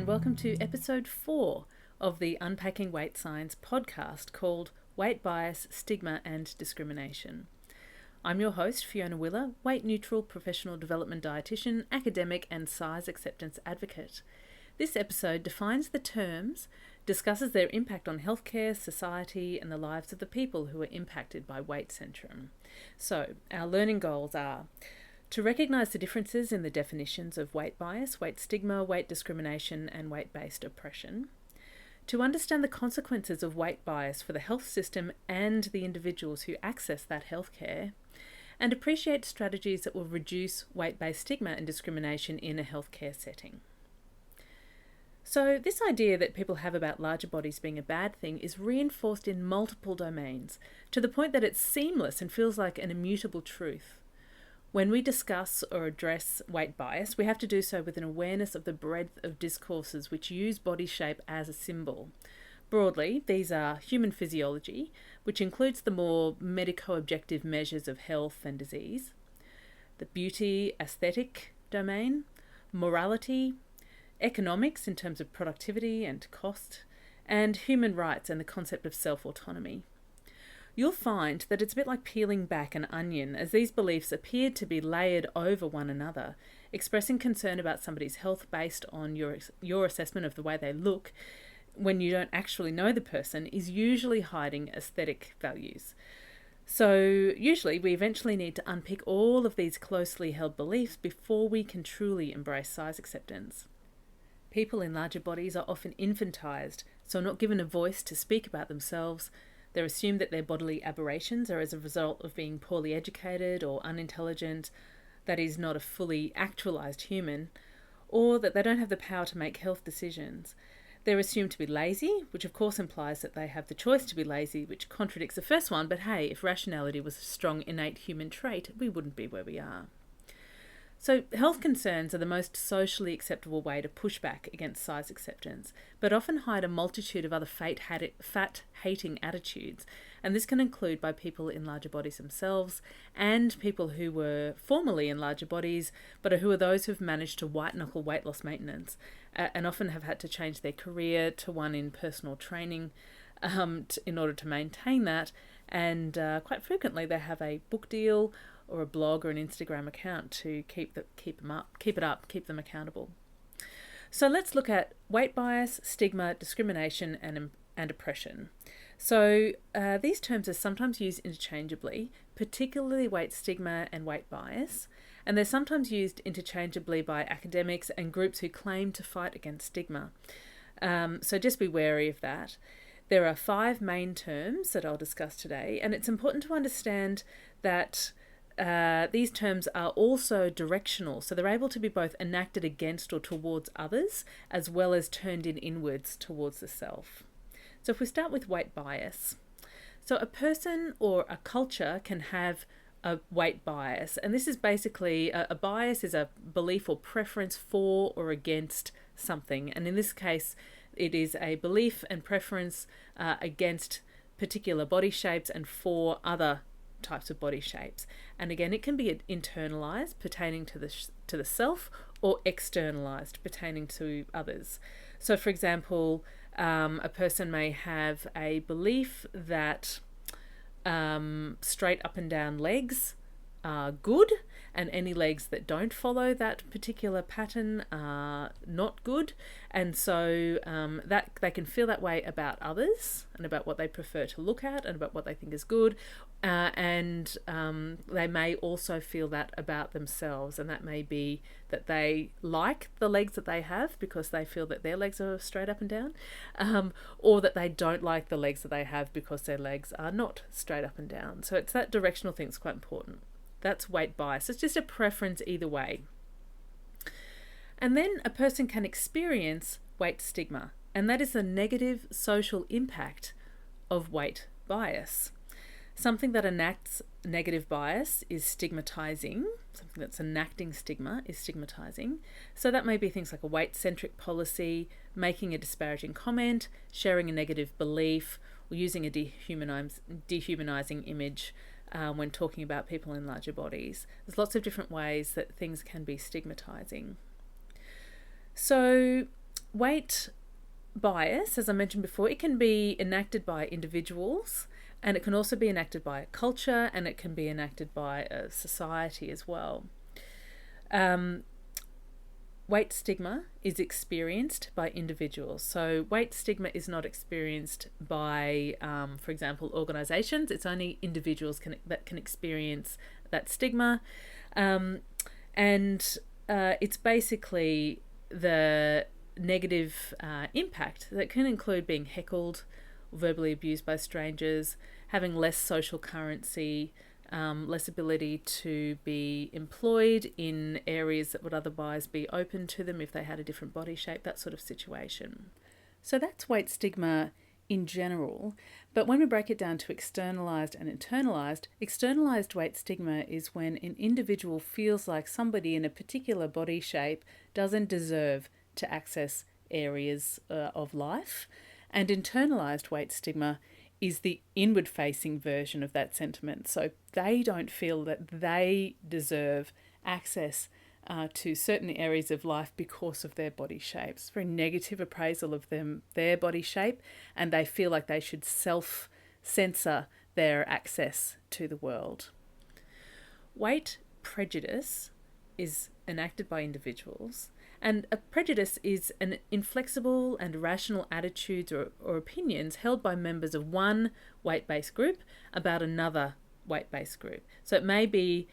and welcome to episode 4 of the Unpacking Weight Science podcast called Weight Bias, Stigma and Discrimination. I'm your host, Fiona Willer, weight-neutral professional development dietitian, academic and size acceptance advocate. This episode defines the terms, discusses their impact on healthcare, society and the lives of the people who are impacted by weight-centrism. So, our learning goals are to recognise the differences in the definitions of weight bias, weight stigma, weight discrimination and weight-based oppression, to understand the consequences of weight bias for the health system and the individuals who access that healthcare, and appreciate strategies that will reduce weight-based stigma and discrimination in a healthcare setting. So this idea that people have about larger bodies being a bad thing is reinforced in multiple domains, to the point that it's seamless and feels like an immutable truth. When we discuss or address weight bias, we have to do so with an awareness of the breadth of discourses which use body shape as a symbol. Broadly, these are human physiology, which includes the more medico-objective measures of health and disease, the beauty, aesthetic domain, morality, economics in terms of productivity and cost, and human rights and the concept of self-autonomy. You'll find that it's a bit like peeling back an onion, as these beliefs appear to be layered over one another. Expressing concern about somebody's health based on your assessment of the way they look, when you don't actually know the person, is usually hiding aesthetic values. So usually we eventually need to unpick all of these closely held beliefs before we can truly embrace size acceptance. People in larger bodies are often infantized, so not given a voice to speak about themselves. They're assumed that their bodily aberrations are as a result of being poorly educated or unintelligent, that is, not a fully actualised human, or that they don't have the power to make health decisions. They're assumed to be lazy, which of course implies that they have the choice to be lazy, which contradicts the first one, but hey, if rationality was a strong innate human trait, we wouldn't be where we are. So health concerns are the most socially acceptable way to push back against size acceptance, but often hide a multitude of other fat-hating attitudes, and this can include by people in larger bodies themselves and people who were formerly in larger bodies, but who are those who've managed to white-knuckle weight loss maintenance and often have had to change their career to one in personal training in order to maintain that, and quite frequently they have a book deal or a blog or an Instagram account to keep them accountable. So let's look at weight bias, stigma, discrimination, and oppression. So these terms are sometimes used interchangeably, particularly weight stigma and weight bias, and they're sometimes used interchangeably by academics and groups who claim to fight against stigma. So just be wary of that. There are 5 main terms that I'll discuss today, and it's important to understand that these terms are also directional, so they're able to be both enacted against or towards others, as well as turned inwards towards the self. So if we start with weight bias. So a person or a culture can have a weight bias, and this is basically, a bias is a belief or preference for or against something, and in this case it is a belief and preference against particular body shapes and for other types of body shapes. And again, it can be internalized, pertaining to the self, or externalized, pertaining to others. So for example, a person may have a belief that straight up and down legs are good, and any legs that don't follow that particular pattern are not good, and so that they can feel that way about others and about what they prefer to look at and about what they think is good, and they may also feel that about themselves, and that may be that they like the legs that they have because they feel that their legs are straight up and down, or that they don't like the legs that they have because their legs are not straight up and down. So it's that directional thing that's quite important. That's weight bias. It's just a preference either way. And then a person can experience weight stigma, and that is the negative social impact of weight bias. Something that enacts negative bias is stigmatizing. Something that's enacting stigma is stigmatizing. So that may be things like a weight-centric policy, making a disparaging comment, sharing a negative belief, or using a dehumanizing image when talking about people in larger bodies. There's lots of different ways that things can be stigmatizing. So weight bias, as I mentioned before, it can be enacted by individuals, and it can also be enacted by a culture, and it can be enacted by a society as well. Weight stigma is experienced by individuals. So weight stigma is not experienced by, for example, organisations. It's only individuals that can experience that stigma. It's basically the negative impact that can include being heckled, verbally abused by strangers, having less social currency, less ability to be employed in areas that would otherwise be open to them if they had a different body shape, that sort of situation. So that's weight stigma in general. But when we break it down to externalised and internalised weight stigma is when an individual feels like somebody in a particular body shape doesn't deserve to access areas of life. And internalised weight stigma is the inward-facing version of that sentiment. So they don't feel that they deserve access to certain areas of life because of their body shapes. Very negative appraisal of their body shape, and they feel like they should self-censor their access to the world. Weight prejudice is enacted by individuals, and a prejudice is an inflexible and irrational attitudes or opinions held by members of one weight-based group about another weight-based group. So it may be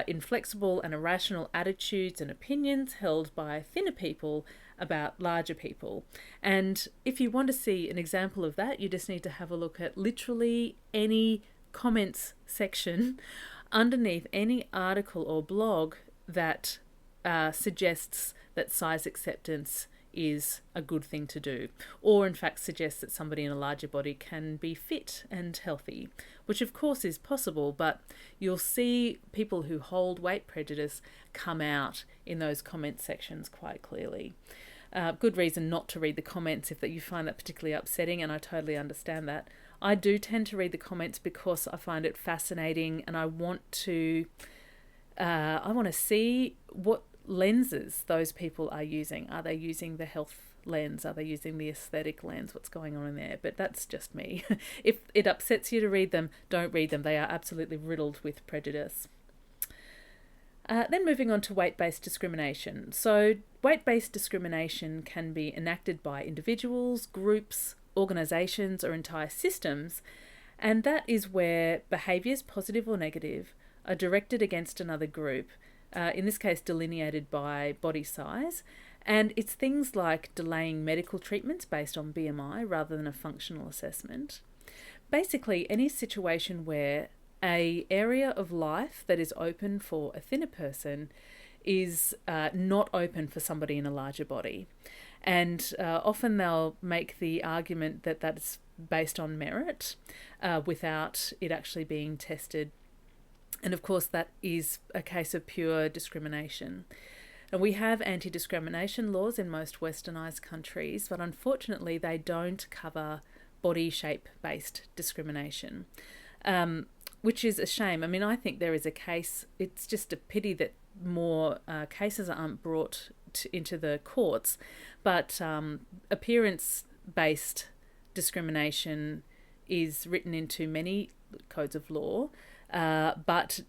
inflexible and irrational attitudes and opinions held by thinner people about larger people. And if you want to see an example of that, you just need to have a look at literally any comments section underneath any article or blog that suggests that size acceptance is a good thing to do, or in fact suggests that somebody in a larger body can be fit and healthy, which of course is possible, but you'll see people who hold weight prejudice come out in those comment sections quite clearly. Good reason not to read the comments if that you find that particularly upsetting, and I totally understand that. I do tend to read the comments because I find it fascinating, and I want to see what lenses those people are using. Are they using the health lens? Are they using the aesthetic lens? What's going on in there? But that's just me. If it upsets you to read them, don't read them. They are absolutely riddled with prejudice. Then moving on to weight-based discrimination. So weight-based discrimination can be enacted by individuals, groups, organisations, or entire systems, and that is where behaviours, positive or negative, are directed against another group, in this case delineated by body size, and it's things like delaying medical treatments based on BMI rather than a functional assessment. Basically, any situation where an area of life that is open for a thinner person is not open for somebody in a larger body. And often they'll make the argument that that's based on merit without it actually being tested. And of course, that is a case of pure discrimination. And we have anti-discrimination laws in most westernised countries, but unfortunately they don't cover body shape-based discrimination, which is a shame. I mean, I think there is a case, it's just a pity that more cases aren't brought into the courts, but appearance-based discrimination is written into many codes of law, but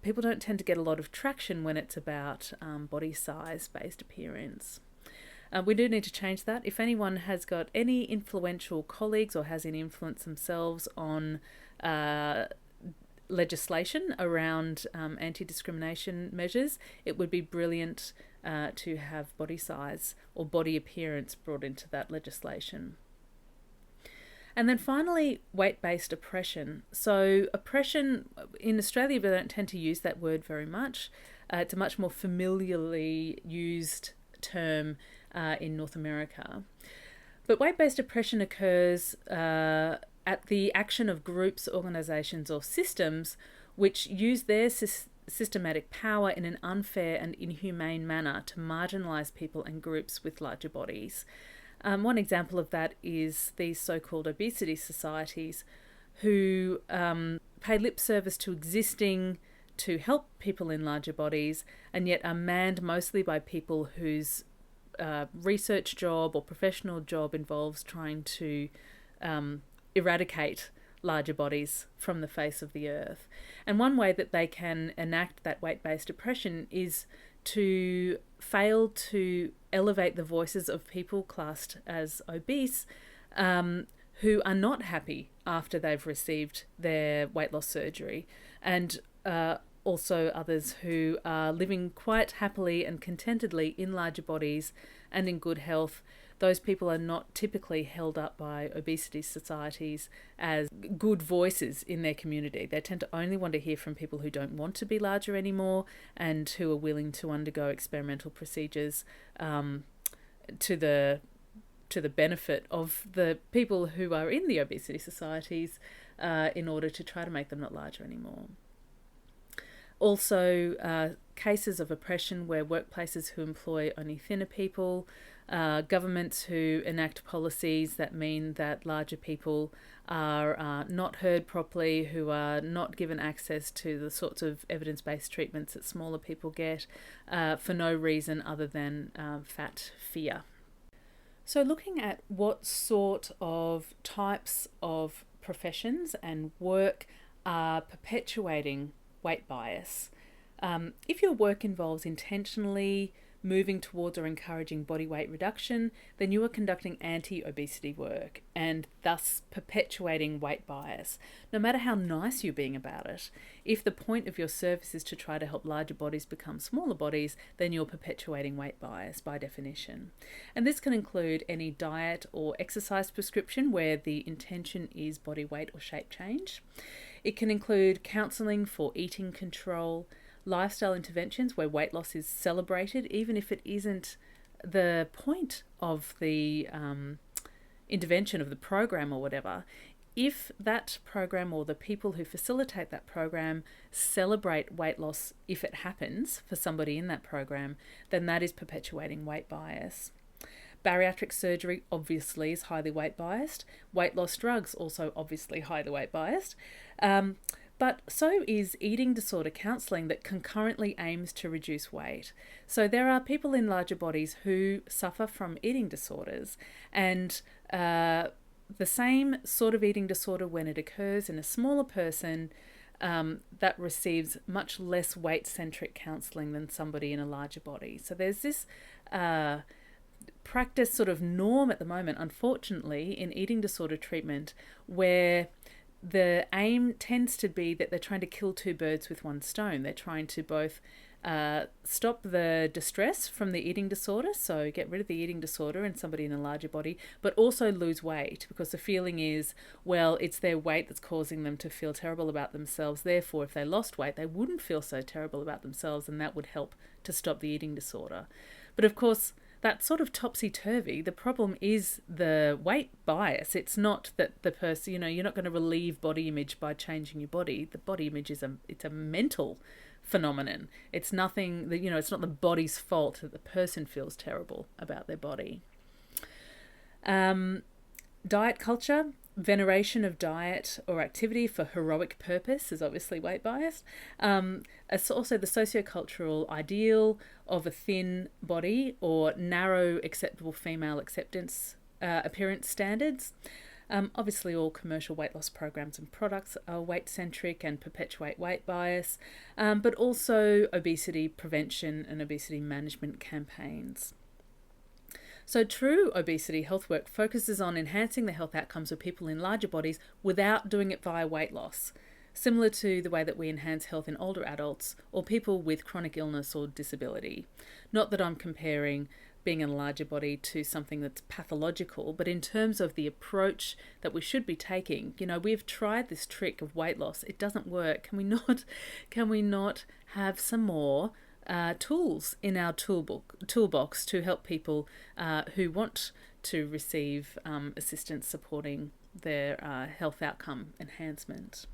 people don't tend to get a lot of traction when it's about body size-based appearance. We do need to change that. If anyone has got any influential colleagues or has any influence themselves on legislation around anti-discrimination measures, it would be brilliant to have body size or body appearance brought into that legislation. And then finally, weight-based oppression. So oppression, in Australia, we don't tend to use that word very much. It's a much more familiarly used term in North America. But weight-based oppression occurs at the action of groups, organisations or systems which use their systematic power in an unfair and inhumane manner to marginalise people and groups with larger bodies. One example of that is these so-called obesity societies who pay lip service to existing to help people in larger bodies and yet are manned mostly by people whose research job or professional job involves trying to eradicate larger bodies from the face of the earth. And one way that they can enact that weight-based oppression is to fail to elevate the voices of people classed as obese who are not happy after they've received their weight loss surgery, and also others who are living quite happily and contentedly in larger bodies and in good health. Those people are not typically held up by obesity societies as good voices in their community. They tend to only want to hear from people who don't want to be larger anymore and who are willing to undergo experimental procedures to the benefit of the people who are in the obesity societies in order to try to make them not larger anymore. Also, cases of oppression where workplaces who employ only thinner people, governments who enact policies that mean that larger people are not heard properly, who are not given access to the sorts of evidence-based treatments that smaller people get for no reason other than fat fear. So looking at what sort of types of professions and work are perpetuating weight bias. If your work involves intentionally moving towards or encouraging body weight reduction, then you are conducting anti-obesity work and thus perpetuating weight bias. No matter how nice you're being about it, if the point of your service is to try to help larger bodies become smaller bodies, then you're perpetuating weight bias by definition. And this can include any diet or exercise prescription where the intention is body weight or shape change. It can include counselling for eating control, lifestyle interventions where weight loss is celebrated, even if it isn't the point of the intervention of the program or whatever. If that program or the people who facilitate that program celebrate weight loss, if it happens for somebody in that program, then that is perpetuating weight bias. Bariatric surgery obviously is highly weight biased. Weight loss drugs also obviously highly weight biased. But so is eating disorder counselling that concurrently aims to reduce weight. So there are people in larger bodies who suffer from eating disorders, and the same sort of eating disorder, when it occurs in a smaller person, that receives much less weight-centric counselling than somebody in a larger body. So there's this practice sort of norm at the moment, unfortunately, in eating disorder treatment where the aim tends to be that they're trying to kill two birds with one stone. They're trying to both stop the distress from the eating disorder, so get rid of the eating disorder in somebody in a larger body, but also lose weight, because the feeling is, well, it's their weight that's causing them to feel terrible about themselves. Therefore, if they lost weight, they wouldn't feel so terrible about themselves, and that would help to stop the eating disorder. But of course, that's sort of topsy-turvy. The problem is the weight bias. It's not that the person, you're not going to relieve body image by changing your body. The body image it's a mental phenomenon. It's nothing that, it's not the body's fault that the person feels terrible about their body. Diet culture, veneration of diet or activity for heroic purpose is obviously weight biased. It's also the sociocultural ideal of a thin body or narrow acceptable female acceptance appearance standards. Obviously all commercial weight loss programs and products are weight-centric and perpetuate weight bias, but also obesity prevention and obesity management campaigns. So true obesity health work focuses on enhancing the health outcomes of people in larger bodies without doing it via weight loss, similar to the way that we enhance health in older adults or people with chronic illness or disability. Not that I'm comparing being in a larger body to something that's pathological, but in terms of the approach that we should be taking, we've tried this trick of weight loss. It doesn't work. Can we not have some more tools in our toolbox to help people who want to receive assistance supporting their health outcome enhancement?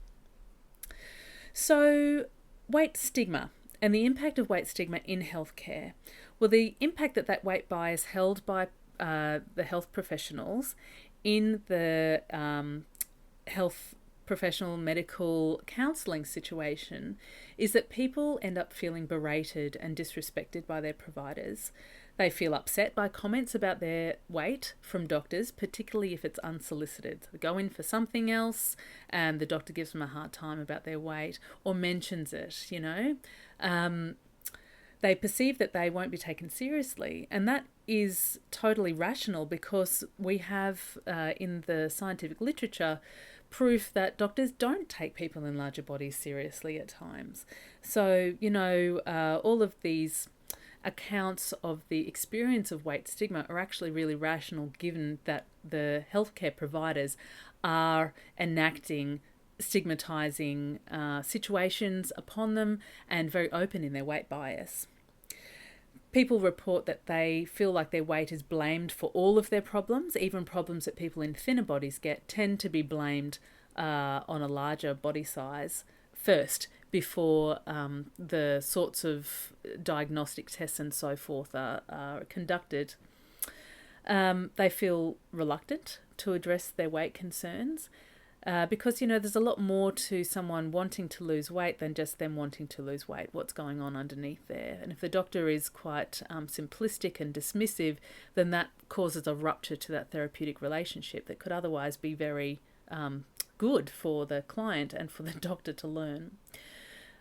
So, weight stigma and the impact of weight stigma in healthcare. Well, the impact that weight bias held by the health professionals in the health professional medical counselling situation is that people end up feeling berated and disrespected by their providers. They feel upset by comments about their weight from doctors, particularly if it's unsolicited. They go in for something else and the doctor gives them a hard time about their weight or mentions it. They perceive that they won't be taken seriously, and that is totally rational because we have in the scientific literature proof that doctors don't take people in larger bodies seriously at times. So, all of these accounts of the experience of weight stigma are actually really rational, given that the healthcare providers are enacting stigmatizing situations upon them and very open in their weight bias. People report that they feel like their weight is blamed for all of their problems. Even problems that people in thinner bodies get tend to be blamed on a larger body size first, before the sorts of diagnostic tests and so forth are conducted. They feel reluctant to address their weight concerns because, there's a lot more to someone wanting to lose weight than just them wanting to lose weight. What's going on underneath there? And if the doctor is quite simplistic and dismissive, then that causes a rupture to that therapeutic relationship that could otherwise be very good for the client and for the doctor to learn.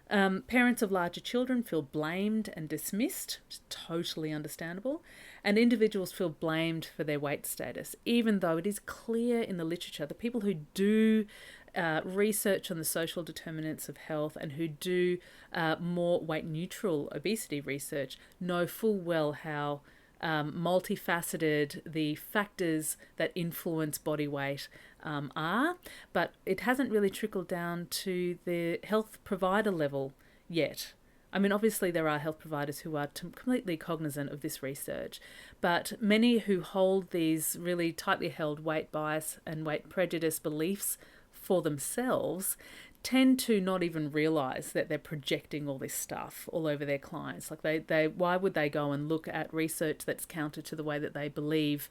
Parents of larger children feel blamed and dismissed, which is totally understandable, and individuals feel blamed for their weight status, even though it is clear in the literature that people who do research on the social determinants of health and who do more weight-neutral obesity research know full well how multifaceted the factors that influence body weight are, but it hasn't really trickled down to the health provider level yet. I mean, obviously there are health providers who are completely cognizant of this research, but many who hold these really tightly held weight bias and weight prejudice beliefs for themselves tend to not even realize that they're projecting all this stuff all over their clients. Like they why would they go and look at research that's counter to the way that they believe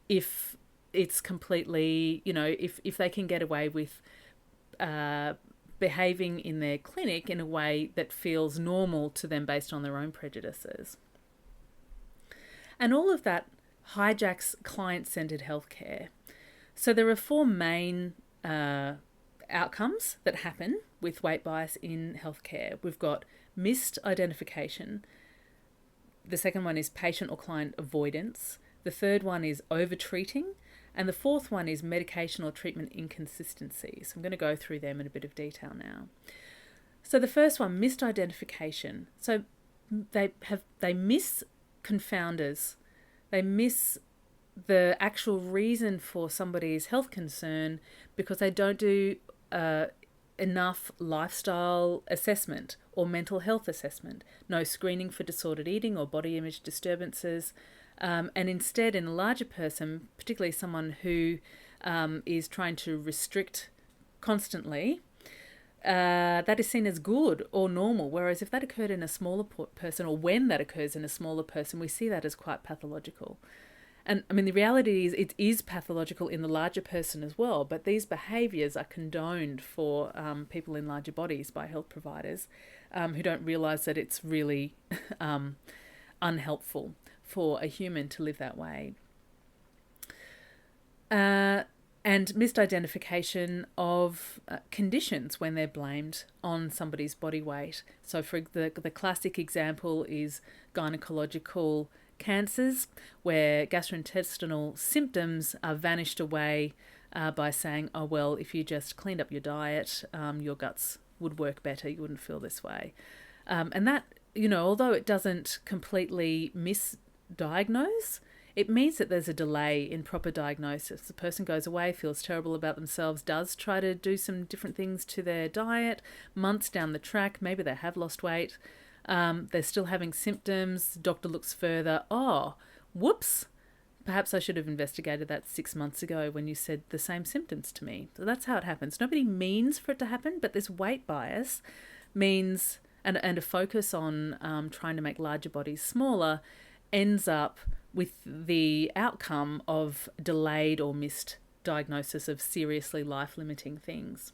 if it's completely, if they can get away with behaving in their clinic in a way that feels normal to them based on their own prejudices. And all of that hijacks client-centered healthcare. So there are four main outcomes that happen with weight bias in healthcare. We've got missed identification. The second one is patient or client avoidance. The third one is over-treating. And the fourth one is medication or treatment inconsistency. So I'm going to go through them in a bit of detail now. So the first one, missed identification. So they miss confounders. They miss the actual reason for somebody's health concern because they don't do enough lifestyle assessment or mental health assessment. No screening for disordered eating or body image disturbances. And instead, in a larger person, particularly someone who is trying to restrict constantly, that is seen as good or normal. Whereas if that occurred in a smaller person, or when that occurs in a smaller person, we see that as quite pathological. And I mean, the reality is it is pathological in the larger person as well, but these behaviours are condoned for people in larger bodies by health providers who don't realise that it's really unhelpful for a human to live that way. And misidentification of conditions when they're blamed on somebody's body weight. So for the classic example is gynecological cancers, where gastrointestinal symptoms are vanished away by saying, oh, well, if you just cleaned up your diet, your guts would work better, you wouldn't feel this way. And that, although it doesn't completely misdiagnose, it means that there's a delay in proper diagnosis. The person goes away, feels terrible about themselves, does try to do some different things to their diet. Months down the track, maybe they have lost weight. They're still having symptoms. Doctor looks further. Oh, whoops. Perhaps I should have investigated that 6 months ago when you said the same symptoms to me. So that's how it happens. Nobody means for it to happen, but this weight bias means, and a focus on trying to make larger bodies smaller ends up with the outcome of delayed or missed diagnosis of seriously life-limiting things.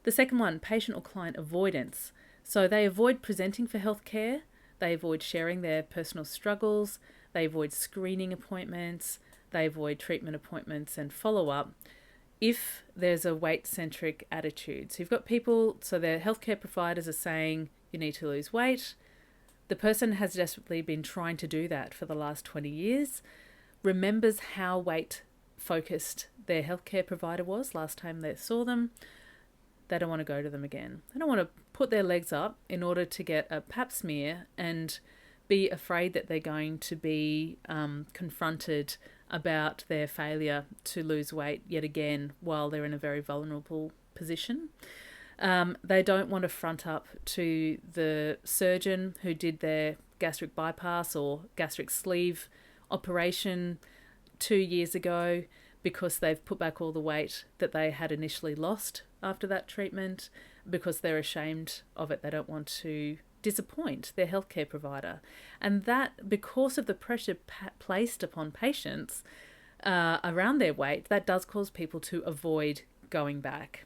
The second one, patient or client avoidance. So they avoid presenting for healthcare, they avoid sharing their personal struggles, they avoid screening appointments, they avoid treatment appointments and follow-up if there's a weight-centric attitude. So you've got people, so their healthcare providers are saying you need to lose weight. The person has desperately been trying to do that for the last 20 years, remembers how weight-focused their healthcare provider was last time they saw them. They don't want to go to them again. They don't want to put their legs up in order to get a pap smear and be afraid that they're going to be confronted about their failure to lose weight yet again while they're in a very vulnerable position. They don't want to front up to the surgeon who did their gastric bypass or gastric sleeve operation 2 years ago because they've put back all the weight that they had initially lost after that treatment, because they're ashamed of it. They don't want to disappoint their healthcare provider. And that, because of the pressure placed upon patients around their weight, that does cause people to avoid going back.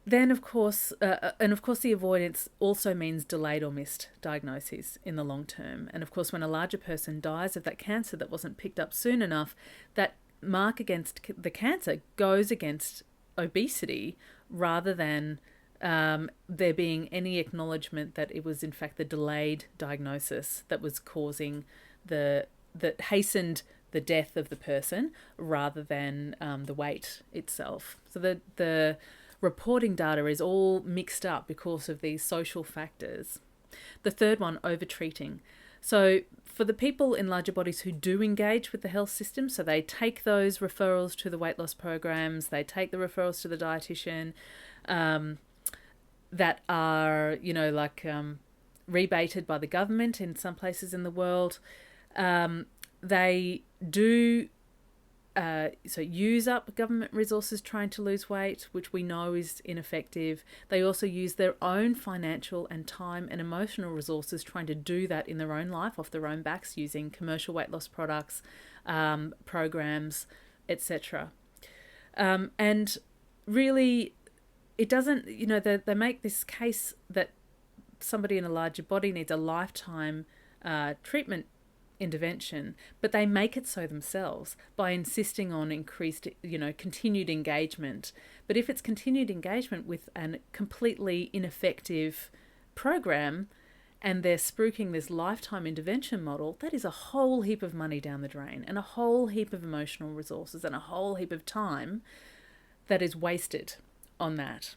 Then, of course, the avoidance also means delayed or missed diagnoses in the long term. And of course, when a larger person dies of that cancer that wasn't picked up soon enough, that mark against the cancer goes against obesity rather than there being any acknowledgement that it was in fact the delayed diagnosis that was causing that hastened the death of the person rather than the weight itself. So the reporting data is all mixed up because of these social factors. The third one, over-treating. So for the people in larger bodies who do engage with the health system, so they take those referrals to the weight loss programs, they take the referrals to the dietitian, that are, rebated by the government in some places in the world, they do use up government resources trying to lose weight, which we know is ineffective. They also use their own financial and time and emotional resources trying to do that in their own life, off their own backs, using commercial weight loss products, programs, etc. And really, it doesn't, they make this case that somebody in a larger body needs a lifetime treatment intervention, but they make it so themselves by insisting on increased, continued engagement. But if it's continued engagement with a completely ineffective program and they're spruiking this lifetime intervention model, that is a whole heap of money down the drain and a whole heap of emotional resources and a whole heap of time that is wasted on that.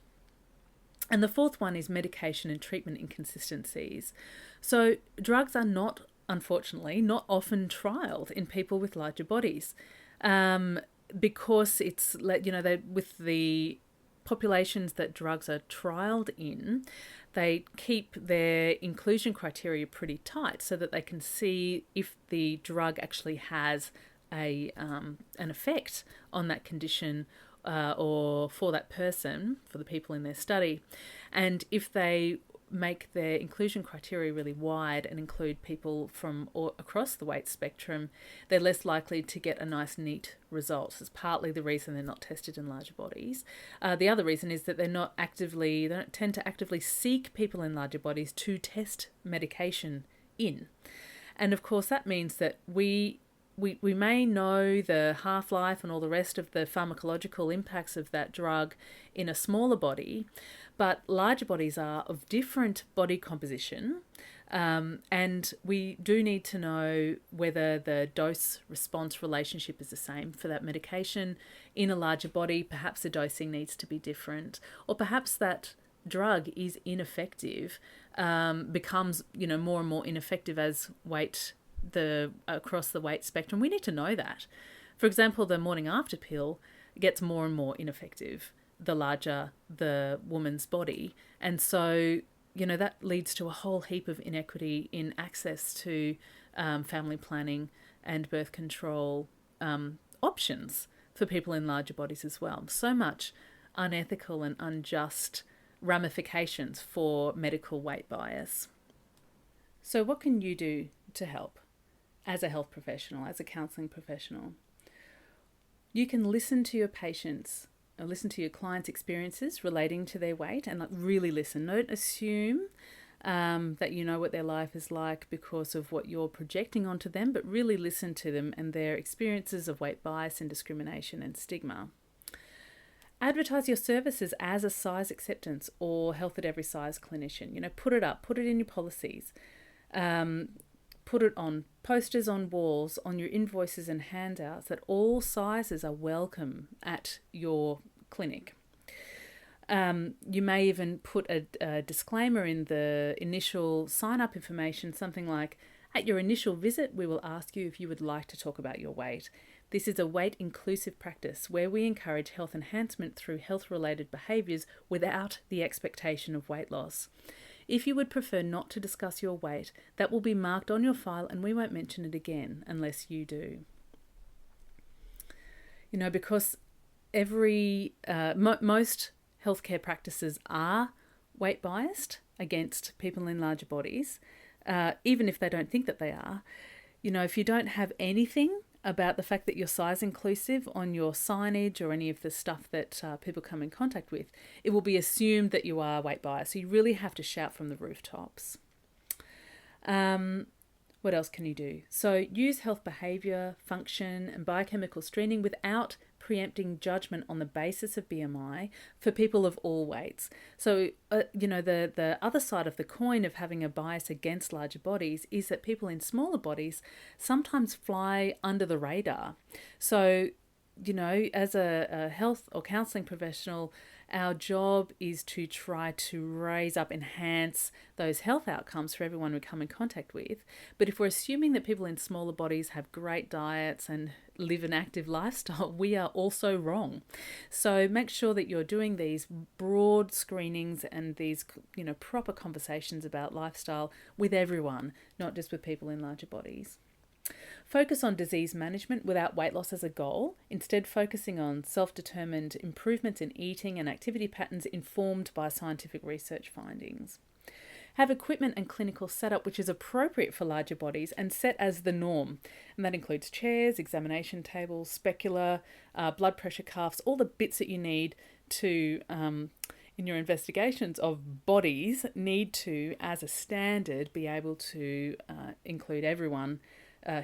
And the fourth one is medication and treatment inconsistencies. So drugs are not, unfortunately, not often trialled in people with larger bodies, because it's, with the populations that drugs are trialled in, they keep their inclusion criteria pretty tight so that they can see if the drug actually has an effect on that condition or for that person, for the people in their study. And if they make their inclusion criteria really wide and include people from across the weight spectrum, they're less likely to get a nice, neat result. It's partly the reason they're not tested in larger bodies. The other reason is that they don't tend to actively seek people in larger bodies to test medication in. And of course, that means that we may know the half-life and all the rest of the pharmacological impacts of that drug in a smaller body, but larger bodies are of different body composition, and we do need to know whether the dose-response relationship is the same for that medication in a larger body. Perhaps the dosing needs to be different, or perhaps that drug is ineffective, becomes more and more ineffective as across the weight spectrum. We need to know that. For example, the morning after pill gets more and more ineffective the larger the woman's body. And so, that leads to a whole heap of inequity in access to family planning and birth control options for people in larger bodies as well. So much unethical and unjust ramifications for medical weight bias. So what can you do to help as a health professional, as a counselling professional? You can listen to your patients, or listen to your clients' experiences relating to their weight, and really listen. Don't assume that you know what their life is like because of what you're projecting onto them, but really listen to them and their experiences of weight bias and discrimination and stigma. Advertise your services as a size acceptance or health at every size clinician. Put it up, put it in your policies, put it on posters on walls, on your invoices and handouts that all sizes are welcome at your clinic. You may even put a disclaimer in the initial sign-up information, something like, at your initial visit, we will ask you if you would like to talk about your weight. This is a weight-inclusive practice where we encourage health enhancement through health-related behaviours without the expectation of weight loss. If you would prefer not to discuss your weight, that will be marked on your file and we won't mention it again unless you do. Because most healthcare practices are weight biased against people in larger bodies, even if they don't think that they are. If you don't have anything about the fact that you're size inclusive on your signage or any of the stuff that people come in contact with, it will be assumed that you are weight biased. So you really have to shout from the rooftops. What else can you do? So use health behaviour, function and biochemical screening without preempting judgment on the basis of BMI for people of all weights. So, the other side of the coin of having a bias against larger bodies is that people in smaller bodies sometimes fly under the radar. So, as a health or counselling professional, our job is to try to raise up, enhance those health outcomes for everyone we come in contact with. But if we're assuming that people in smaller bodies have great diets and live an active lifestyle, we are also wrong. So make sure that you're doing these broad screenings and these, proper conversations about lifestyle with everyone, not just with people in larger bodies. Focus on disease management without weight loss as a goal, instead focusing on self-determined improvements in eating and activity patterns informed by scientific research findings. Have equipment and clinical setup which is appropriate for larger bodies and set as the norm. And that includes chairs, examination tables, specular, blood pressure cuffs, all the bits that you need to, in your investigations of bodies, need to, as a standard, be able to include everyone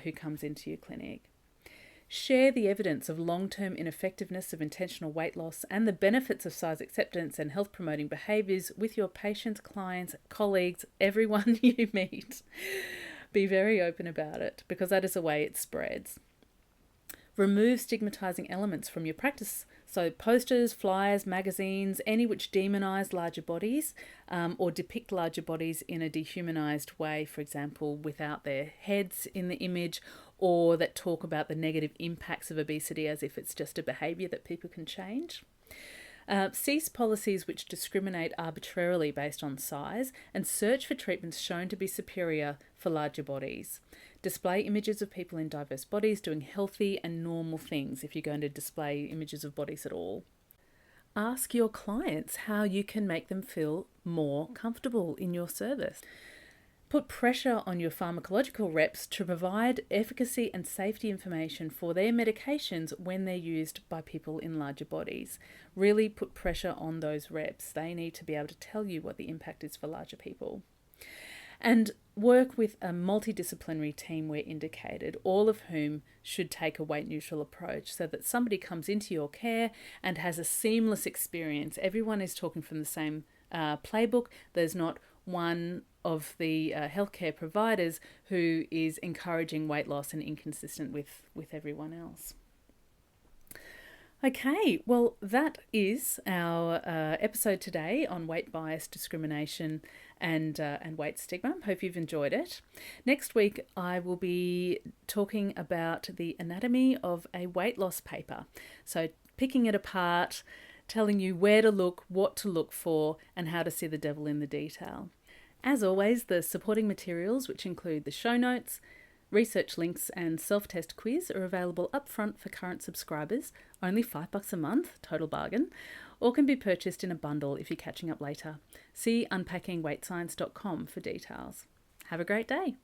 who comes into your clinic. Share the evidence of long-term ineffectiveness of intentional weight loss and the benefits of size acceptance and health-promoting behaviours with your patients, clients, colleagues, everyone you meet. Be very open about it because that is the way it spreads. Remove stigmatising elements from your practice. So posters, flyers, magazines, any which demonise larger bodies or depict larger bodies in a dehumanised way, for example, without their heads in the image, or that talk about the negative impacts of obesity as if it's just a behaviour that people can change. Cease policies which discriminate arbitrarily based on size and search for treatments shown to be superior for larger bodies. Display images of people in diverse bodies doing healthy and normal things if you're going to display images of bodies at all. Ask your clients how you can make them feel more comfortable in your service. Put pressure on your pharmacological reps to provide efficacy and safety information for their medications when they're used by people in larger bodies. Really put pressure on those reps. They need to be able to tell you what the impact is for larger people. And work with a multidisciplinary team where indicated, all of whom should take a weight-neutral approach so that somebody comes into your care and has a seamless experience. Everyone is talking from the same playbook. There's not one of the healthcare providers who is encouraging weight loss and inconsistent with everyone else. Okay, well, that is our episode today on weight bias, discrimination, and weight stigma. Hope you've enjoyed it. Next week, I will be talking about the anatomy of a weight loss paper. So picking it apart, telling you where to look, what to look for, and how to see the devil in the detail. As always, the supporting materials, which include the show notes, research links and self-test quiz, are available upfront for current subscribers, only $5 a month, total bargain, or can be purchased in a bundle if you're catching up later. See unpackingweightscience.com for details. Have a great day.